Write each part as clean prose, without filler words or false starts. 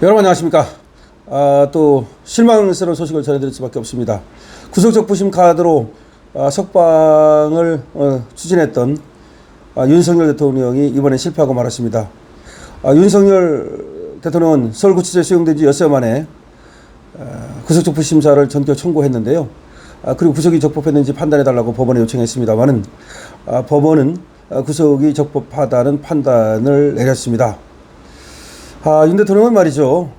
여러분 안녕하십니까. 또 실망스러운 소식을 전해드릴 수밖에 없습니다. 구속적 부심 카드로 석방을 추진했던 윤석열 대통령이 이번에 실패하고 말았습니다. 윤석열 대통령은 서울구치소에 수용된 지 엿새 만에 구속적 부심사를 전격 청구했는데요. 그리고 구속이 적법했는지 판단해달라고 법원에 요청했습니다만은 법원은 구속이 적법하다는 판단을 내렸습니다. 윤 대통령은 말이죠.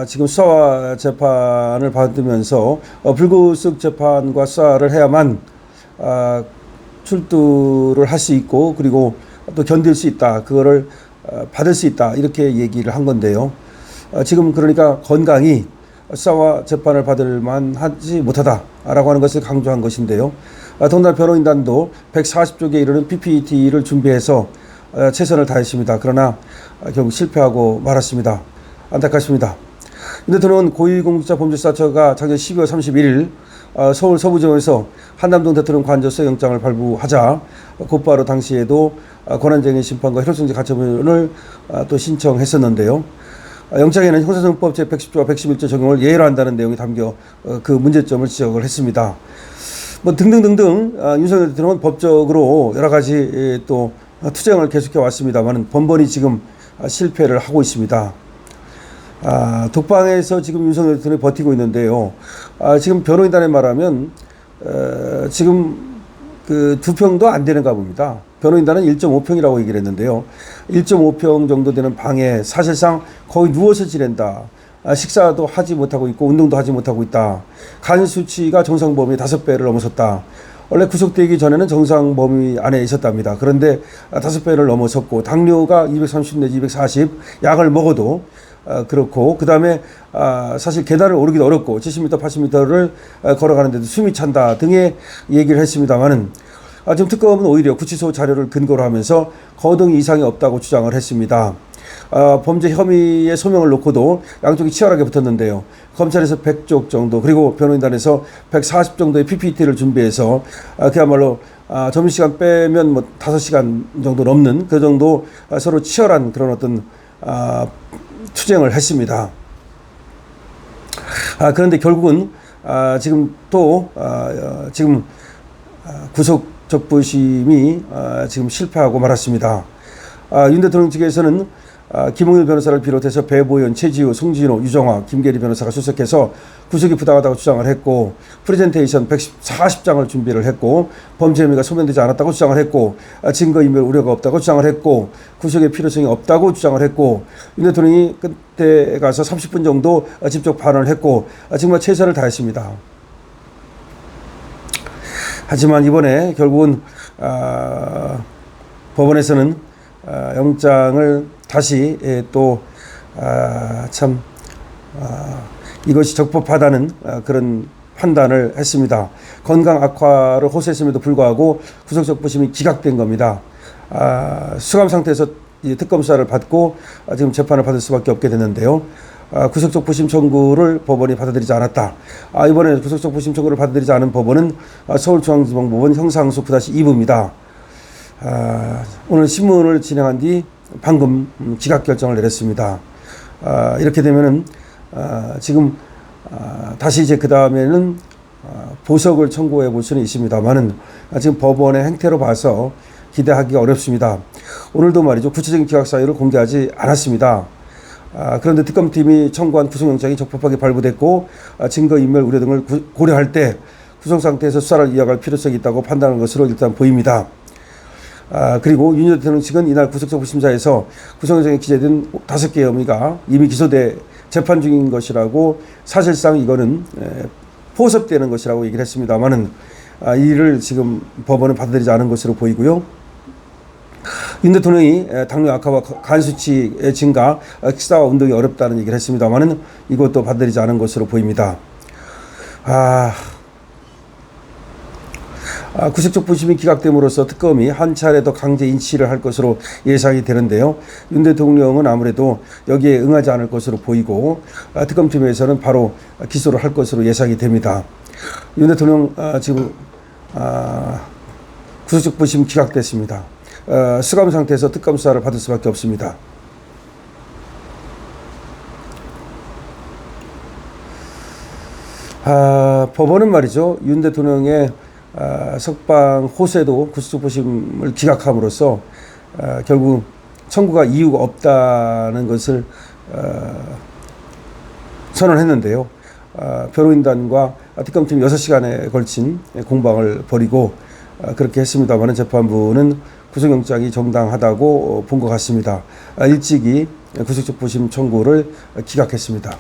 지금 수사와 재판을 받으면서 불구속 재판과 수사를 해야만 출두를 할 수 있고 그리고 또 견딜 수 있다. 그거를 받을 수 있다. 이렇게 얘기를 한 건데요. 지금 그러니까 건강히 수사와 재판을 받을 만하지 못하다라고 하는 것을 강조한 것인데요. 더군다나 변호인단도 140쪽에 이르는 PPT를 준비해서 최선을 다했습니다. 그러나 결국 실패하고 말았습니다. 안타깝습니다. 윤 대통령은 고위공직자범죄수사처가 작년 12월 31일 서울 서부지검에서 한남동 대통령 관저서 영장을 발부하자 곧바로 당시에도 권한쟁의 심판과 혈액정지 가처분을 또 신청했었는데요. 영장에는 형사소송법 제110조와 111조 적용을 예외로 한다는 내용이 담겨 그 문제점을 지적을 했습니다. 뭐 등등등등 윤석열 대통령은 법적으로 여러 가지 또 투쟁을 계속해 왔습니다만 번번이 지금 실패를 하고 있습니다. 독방에서 지금 윤석열 대통령이 버티고 있는데요. 지금 변호인단에 말하면 지금 그 2평도 안 되는가 봅니다. 변호인단은 1.5평이라고 얘기를 했는데요. 1.5평 정도 되는 방에 사실상 거의 누워서 지낸다. 식사도 하지 못하고 있고 운동도 하지 못하고 있다. 간 수치가 정상 범위 5배를 넘어섰다. 원래 구속되기 전에는 정상 범위 안에 있었답니다. 그런데 5배를 넘어섰고 당뇨가 230 내지 240 약을 먹어도 그렇고 그 다음에 사실 계단을 오르기도 어렵고 70m 80m를 걸어가는데도 숨이 찬다 등의 얘기를 했습니다만은 지금 특검은 오히려 구치소 자료를 근거로 하면서 거동 이상이 없다고 주장을 했습니다. 범죄 혐의의 소명을 놓고도 양쪽이 치열하게 붙었는데요. 검찰에서 100쪽 정도 그리고 변호인단에서 140 정도의 PPT를 준비해서 그야말로 점심시간 빼면 뭐 5시간 정도 넘는 그 정도 서로 치열한 그런 어떤 투쟁을 했습니다. 그런데 결국은 지금 또 지금 구속적 부심이 지금 실패하고 말았습니다. 윤 대통령 측에서는 김홍일 변호사를 비롯해서 배보연, 최지우, 송진호, 유정화, 김계리 변호사가 출석해서 구속이 부당하다고 주장을 했고 프레젠테이션 140장을 준비를 했고 범죄 혐의가 소명되지 않았다고 주장을 했고 증거인멸 우려가 없다고 주장을 했고 구속의 필요성이 없다고 주장을 했고 윤 대통령이 그때 가서 30분 정도 직접 발언을 했고 정말 최선을 다했습니다. 하지만 이번에 결국은 법원에서는 영장을 다시 또 참 이것이 적법하다는 그런 판단을 했습니다. 건강 악화를 호소했음에도 불구하고 구속적 부심이 기각된 겁니다. 수감 상태에서 특검 수사를 받고 지금 재판을 받을 수밖에 없게 됐는데요. 구속적 부심 청구를 법원이 받아들이지 않았다. 이번에 구속적 부심 청구를 받아들이지 않은 법원은 서울중앙지방법원 형사항소 9-2부입니다. 오늘 신문을 진행한 뒤 방금 기각 결정을 내렸습니다. 이렇게 되면은 지금 다시 이제 그 다음에는 보석을 청구해 볼 수는 있습니다만은 지금 법원의 행태로 봐서 기대하기가 어렵습니다. 오늘도 말이죠. 구체적인 기각 사유를 공개하지 않았습니다. 그런데 특검팀이 청구한 구속영장이 적법하게 발부됐고 증거인멸 우려 등을 고려할 때 구속 상태에서 수사를 이어갈 필요성이 있다고 판단하는 것으로 일단 보입니다. 그리고 윤 대통령 측은 이날 구속적 부심사에서 구속영장에 기재된 5개의 혐의가 이미 기소돼 재판 중인 것이라고 사실상 이거는 포섭되는 것이라고 얘기를 했습니다만은 이를 지금 법원은 받아들이지 않은 것으로 보이고요. 윤 대통령이 당뇨 악화와 간 수치의 증가, 식사와 운동이 어렵다는 얘기를 했습니다만은 이것도 받아들이지 않은 것으로 보입니다. 구속적 부심이 기각됨으로써 특검이 한 차례 더 강제 인치를 할 것으로 예상이 되는데요. 윤 대통령은 아무래도 여기에 응하지 않을 것으로 보이고 특검팀에서는 바로 기소를 할 것으로 예상이 됩니다. 윤 대통령 지금 구속적 부심 기각됐습니다. 수감 상태에서 특검 수사를 받을 수밖에 없습니다. 법원은 말이죠. 윤 대통령의 석방 호소에도 구속보심을 기각함으로써 결국 청구가 이유가 없다는 것을 선언했는데요. 변호인단과 특검팀 6시간에 걸친 공방을 벌이고 그렇게 했습니다만 재판부는 구속영장이 정당하다고 본 것 같습니다. 일찍이 구속적부심 청구를 기각했습니다.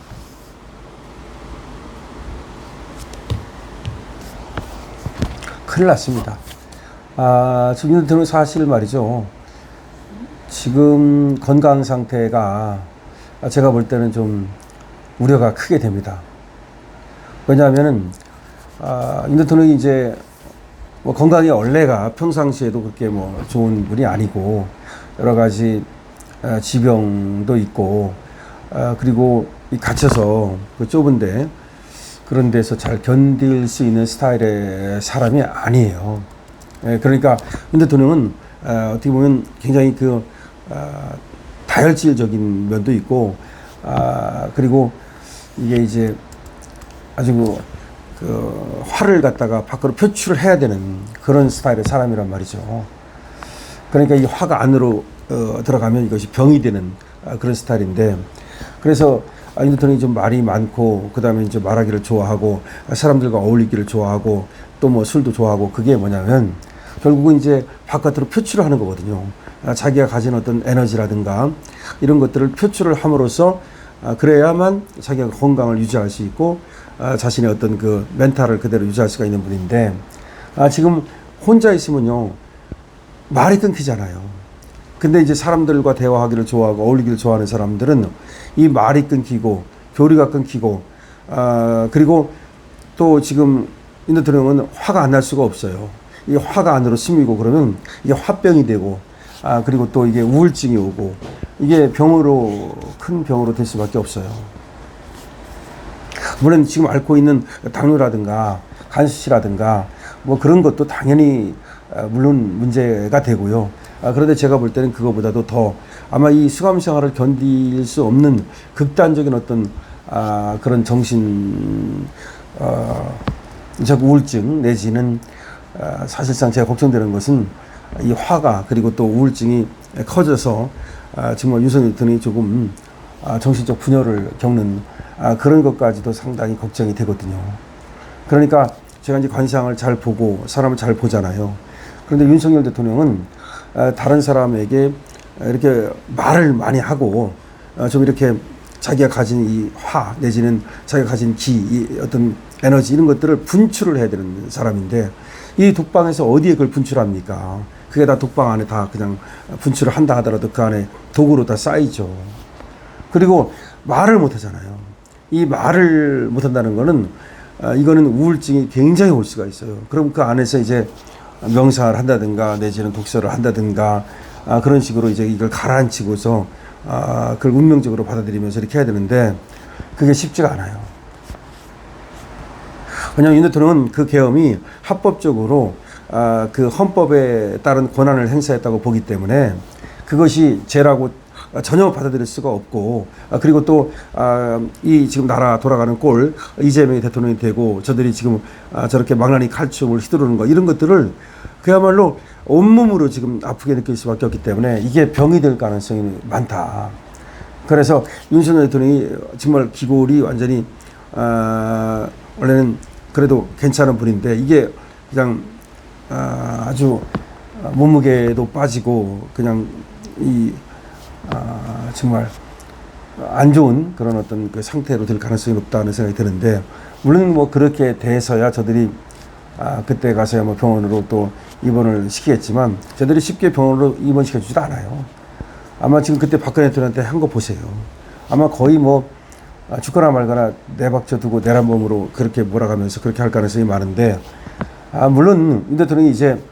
큰일 났습니다. 지금 윤 대통령 사실 말이죠. 지금 건강 상태가 제가 볼 때는 좀 우려가 크게 됩니다. 왜냐하면은 윤 대통령이 이제 뭐 건강이 원래가 평상시에도 그렇게 뭐 좋은 분이 아니고 여러 가지 지병도 있고 그리고 갇혀서 그 좁은데 그런 데서 잘 견딜 수 있는 스타일의 사람이 아니에요. 그러니까 윤 대통령은 어떻게 보면 굉장히 다혈질적인 면도 있고 그리고 이게 이제 아주 화를 갖다가 밖으로 표출을 해야 되는 그런 스타일의 사람이란 말이죠. 그러니까 이 화가 안으로 들어가면 이것이 병이 되는 그런 스타일인데 그래서 윤 대통령이 좀 말이 많고 그다음에 이제 말하기를 좋아하고 사람들과 어울리기를 좋아하고 또 뭐 술도 좋아하고 그게 뭐냐면 결국은 이제 바깥으로 표출을 하는 거거든요. 자기가 가진 어떤 에너지라든가 이런 것들을 표출을 함으로써 그래야만 자기가 건강을 유지할 수 있고 자신의 어떤 그 멘탈을 그대로 유지할 수가 있는 분인데 지금 혼자 있으면요 말이 끊기잖아요. 근데 이제 사람들과 대화하기를 좋아하고 어울리기를 좋아하는 사람들은 이 말이 끊기고 교류가 끊기고 그리고 또 지금 윤 대통령은 화가 안 날 수가 없어요. 이 화가 안으로 스미고 그러면 이게 화병이 되고 그리고 또 이게 우울증이 오고 이게 큰 병으로 될 수밖에 없어요. 물론 지금 앓고 있는 당뇨라든가 간수치라든가 뭐 그런 것도 당연히 물론 문제가 되고요. 그런데 제가 볼 때는 그거보다도 더 아마 이 수감 생활을 견딜 수 없는 극단적인 어떤 그런 정신적 우울증 내지는 사실상 제가 걱정되는 것은 이 화가 그리고 또 우울증이 커져서 정말 윤석열 대통령이 조금 정신적 분열을 겪는 그런 것까지도 상당히 걱정이 되거든요. 그러니까 제가 이제 관상을 잘 보고 사람을 잘 보잖아요. 그런데 윤석열 대통령은 다른 사람에게 이렇게 말을 많이 하고 좀 이렇게 자기가 가진 이 화 내지는 자기가 가진 기, 이 어떤 에너지 이런 것들을 분출을 해야 되는 사람인데 이 독방에서 어디에 그걸 분출합니까? 그게 다 독방 안에 다 그냥 분출을 한다 하더라도 그 안에 독으로 다 쌓이죠. 그리고 말을 못 하잖아요. 이 말을 못 한다는 거는 이거는 우울증이 굉장히 올 수가 있어요. 그럼 그 안에서 이제 명상을 한다든가 내지는 독서를 한다든가 그런 식으로 이제 이걸 가라앉히고서 그걸 운명적으로 받아들이면서 이렇게 해야 되는데 그게 쉽지가 않아요. 왜냐하면 윤 대통령은 그 계엄이 합법적으로 그 헌법에 따른 권한을 행사했다고 보기 때문에 그것이 죄라고 전혀 받아들일 수가 없고 그리고 또 이 지금 나라 돌아가는 꼴 이재명이 대통령이 되고 저들이 지금 저렇게 망나니 칼춤을 휘두르는 거 이런 것들을 그야말로 온몸으로 지금 아프게 느낄 수밖에 없기 때문에 이게 병이 될 가능성이 많다. 그래서 윤석열 대통령이 정말 기골이 완전히 원래는 그래도 괜찮은 분인데 이게 그냥 아주 몸무게도 빠지고 그냥 정말 안 좋은 그런 어떤 그 상태로 될 가능성이 높다는 생각이 드는데 물론 뭐 그렇게 돼서야 저들이 그때 가서야 뭐 병원으로 또 입원을 시키겠지만 저들이 쉽게 병원으로 입원시켜주지도 않아요. 아마 지금 그때 박근혜 대통령한테 한 거 보세요. 아마 거의 뭐 죽거나 말거나 내박쳐 두고 내란범으로 그렇게 몰아가면서 그렇게 할 가능성이 많은데 물론 윤 대통령이 이제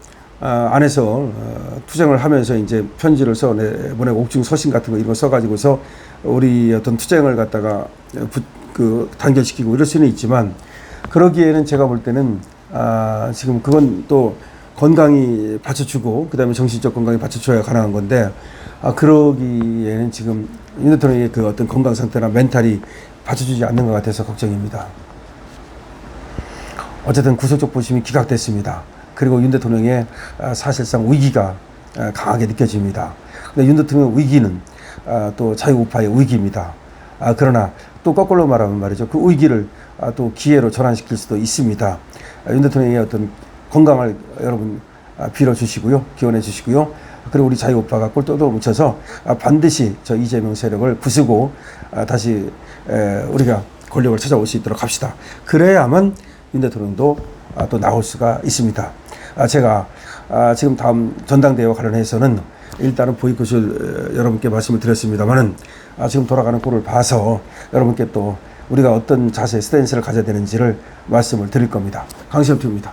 안에서 투쟁을 하면서 이제 편지를 써보내고 옥중 서신 같은 거 이런 거 써가지고서 우리 어떤 투쟁을 갖다가 단결시키고 이럴 수는 있지만 그러기에는 제가 볼 때는 지금 그건 또 건강이 받쳐주고 그다음에 정신적 건강이 받쳐줘야 가능한 건데 그러기에는 지금 윤 대통령의 그 어떤 건강 상태나 멘탈이 받쳐주지 않는 것 같아서 걱정입니다. 어쨌든 구속적 보심이 기각됐습니다. 그리고 윤 대통령의 사실상 위기가 강하게 느껴집니다. 근데 윤 대통령의 위기는 또 자유우파의 위기입니다. 그러나 또 거꾸로 말하면 말이죠. 그 위기를 또 기회로 전환시킬 수도 있습니다. 윤 대통령의 어떤 건강을 여러분 빌어주시고요. 기원해 주시고요. 그리고 우리 자유우파가 꼴도도 뭉쳐서 반드시 저 이재명 세력을 부수고 다시 우리가 권력을 찾아올 수 있도록 합시다. 그래야만 윤 대통령도 또 나올 수가 있습니다. 제가 지금 다음 전당대회와 관련해서는 일단은 보이콧을 여러분께 말씀을 드렸습니다만은 지금 돌아가는 꼴을 봐서 여러분께 또 우리가 어떤 자세, 스탠스를 가져야 되는지를 말씀을 드릴 겁니다. 강시영 TV입니다.